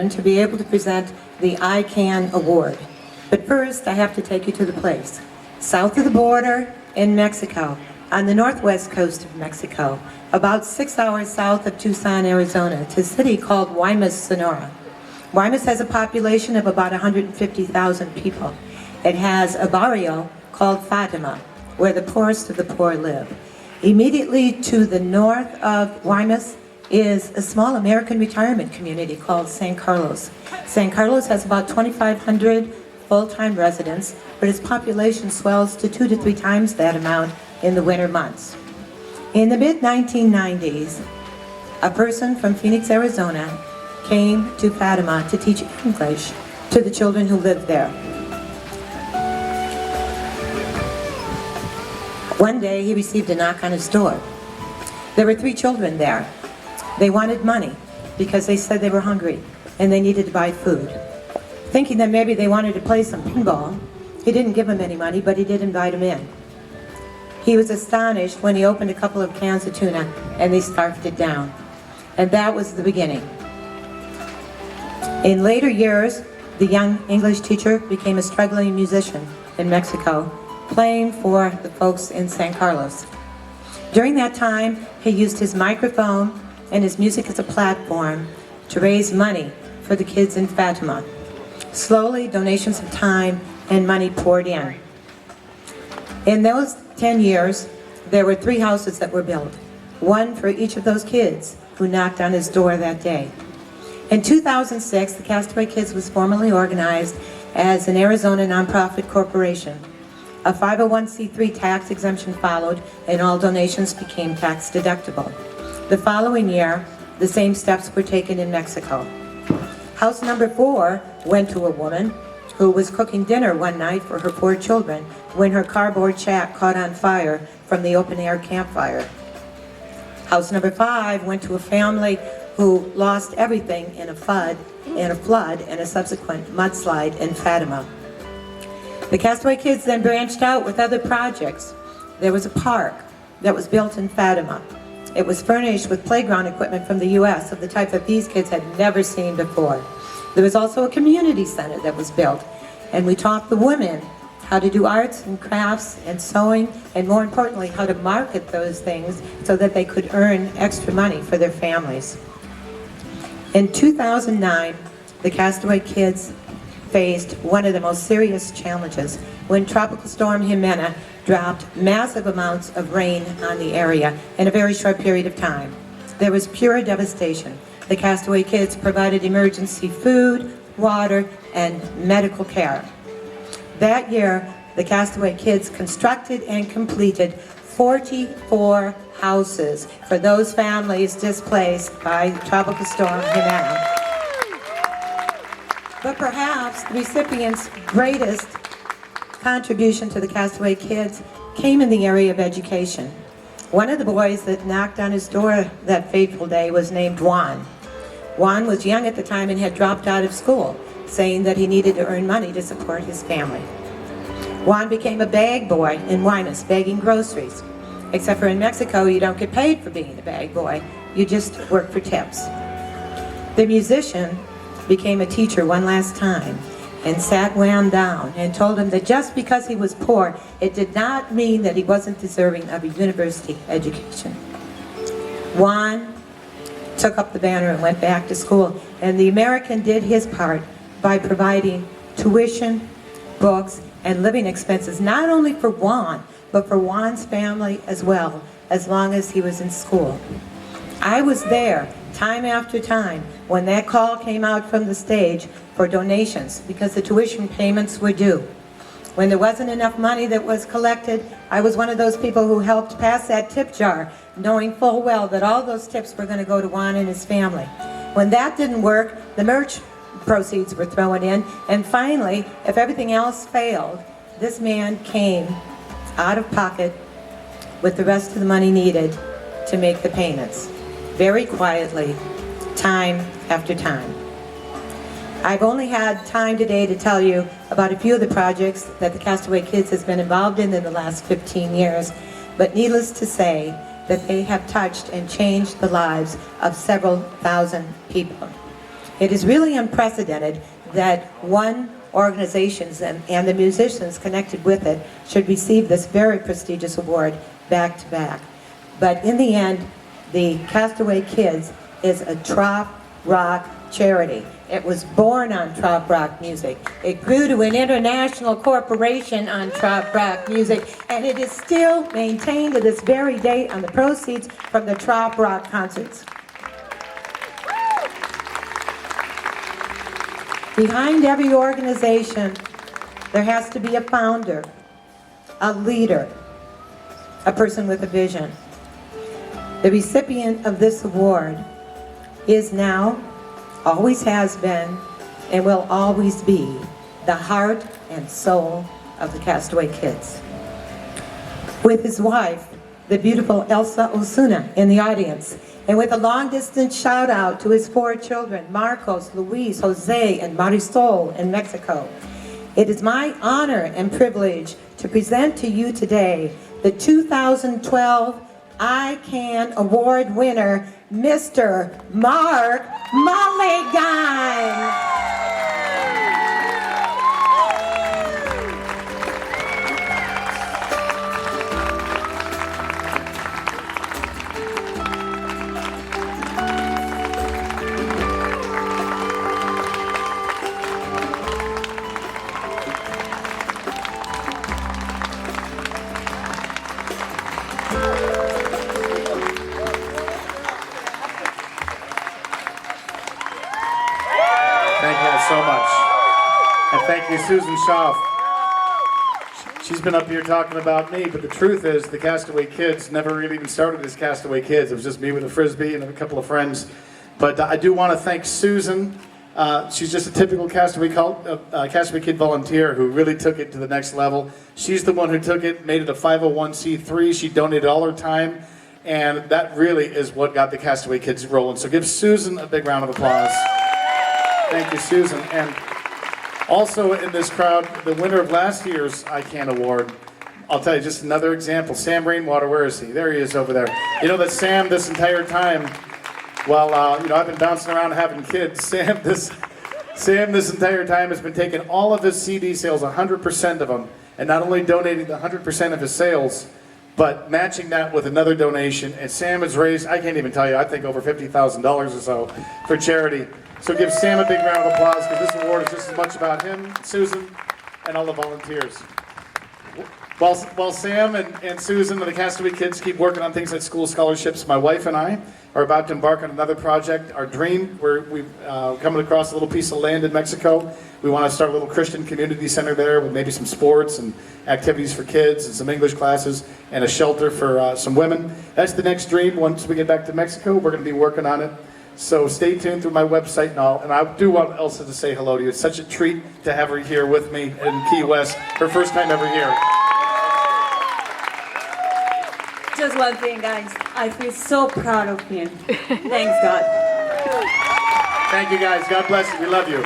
to be able to present the I Can Award. But first, I have to take you to the place. South of the border in Mexico, on the northwest coast of Mexico, about 6 hours south of Tucson, Arizona, to a city called Guaymas, Sonora. Guaymas has a population of about 150,000 people. It has a barrio called Fatima, where the poorest of the poor live. Immediately to the north of Guaymas is a small American retirement community called San Carlos. San Carlos has about 2,500 full-time residents, but its population swells to 2 to 3 times that amount in the winter months. In the mid-1990s, a person from Phoenix, Arizona came to Fatima to teach English to the children who lived there. One day he received a knock on his door. There were 3 children there. They wanted money because they said they were hungry and they needed to buy food. Thinking that maybe they wanted to play some pinball, he didn't give them any money, but he did invite them in. He was astonished when he opened a couple of cans of tuna and they scarfed it down. And that was the beginning. In later years, the young English teacher became a struggling musician in Mexico, playing for the folks in San Carlos. During that time, he used his microphone and his music as a platform to raise money for the kids in Fatima. Slowly, donations of time and money poured in. In those 10 years, there were 3 houses that were built, one for each of those kids who knocked on his door that day. In 2006, the Castaway Kids was formally organized as an Arizona nonprofit corporation. A 501c3 tax exemption followed, and all donations became tax deductible. The following year, the same steps were taken in Mexico. House number 4 went to a woman who was cooking dinner one night for her 4 children when her cardboard shack caught on fire from the open-air campfire. House number 5 went to a family who lost everything in a flood and a subsequent mudslide in Fatima. The Castaway Kids then branched out with other projects. There was a park that was built in Fatima. It was furnished with playground equipment from the U.S. of the type that these kids had never seen before. There was also a community center that was built, and we taught the women how to do arts and crafts and sewing, and more importantly, how to market those things so that they could earn extra money for their families. In 2009, the Castaway Kids faced one of the most serious challenges when Tropical Storm Jimena dropped massive amounts of rain on the area in a very short period of time. There was pure devastation. The Castaway Kids provided emergency food, water, and medical care. That year, the Castaway Kids constructed and completed 44 houses for those families displaced by Tropical Storm Jimena. But perhaps the recipient's greatest contribution to the Castaway Kids came in the area of education. One of the boys that knocked on his door that fateful day was named Juan. Juan was young at the time and had dropped out of school, saying that he needed to earn money to support his family. Juan became a bag boy in Guaymas, bagging groceries. Except for in Mexico, you don't get paid for being a bag boy. You just work for tips. The musician became a teacher one last time and sat Juan down and told him that just because he was poor, it did not mean that he wasn't deserving of a university education. Juan took up the banner and went back to school, and the American did his part by providing tuition, books, and living expenses, not only for Juan, but for Juan's family as well, as long as he was in school. I was there time after time when that call came out from the stage for donations because the tuition payments were due. When there wasn't enough money that was collected, I was one of those people who helped pass that tip jar, knowing full well that all those tips were going to go to Juan and his family. When that didn't work, the merch proceeds were thrown in, and finally, if everything else failed, this man came out of pocket with the rest of the money needed to make the payments, very quietly, time after time. I've only had time today to tell you about a few of the projects that the Castaway Kids has been involved in the last 15 years, but needless to say that they have touched and changed the lives of several thousand people. It is really unprecedented that one organizations and the musicians connected with it should receive this very prestigious award back to back. But in the end, the Castaway Kids is a trop rock charity. It was born on trop rock music. It grew to an international corporation on trop rock music, and it is still maintained to this very day on the proceeds from the trop rock concerts. Behind every organization, there has to be a founder, a leader, a person with a vision. The recipient of this award is now, always has been, and will always be the heart and soul of the Castaway Kids. With his wife, the beautiful Elsa Osuna, in the audience, and with a long-distance shout-out to his 4 children, Marcos, Luis, Jose, and Marisol in Mexico. It is my honor and privilege to present to you today the 2012 I Can Award winner, Mr. Mark Mulligan. Thank you guys so much. And thank you, Susan Schauf. She's been up here talking about me, but the truth is the Castaway Kids never really even started as Castaway Kids. It was just me with a Frisbee and a couple of friends. But I do want to thank Susan. She's just a typical Castaway Kid volunteer who really took it to the next level. She's the one who took it, made it a 501c3. She donated all her time, and that really is what got the Castaway Kids rolling. So give Susan a big round of applause. Thank you, Susan. And also in this crowd, the winner of last year's I Can Award, I'll tell you just another example. Sam Rainwater, where is he? There he is over there. You know that Sam this entire time, while I've been bouncing around having kids, Sam this entire time has been taking all of his CD sales, 100% of them, and not only donating the 100% of his sales, but matching that with another donation. And Sam has raised, I can't even tell you, I think over $50,000 or so for charity. So give Sam a big round of applause, because this award is just as much about him, Susan, and all the volunteers. While Sam and Susan and the Castaway Kids keep working on things like school scholarships, my wife and I are about to embark on another project. Our dream, we've coming across a little piece of land in Mexico. We want to start a little Christian community center there with maybe some sports and activities for kids and some English classes and a shelter for some women. That's the next dream. Once we get back to Mexico, we're going to be working on it. So stay tuned through my website and all. And I do want Elsa to say hello to you. It's such a treat to have her here with me in Key West. Her first time ever here. Just one thing, guys. I feel so proud of him. Thanks, God. Thank you, guys. God bless you. We love you.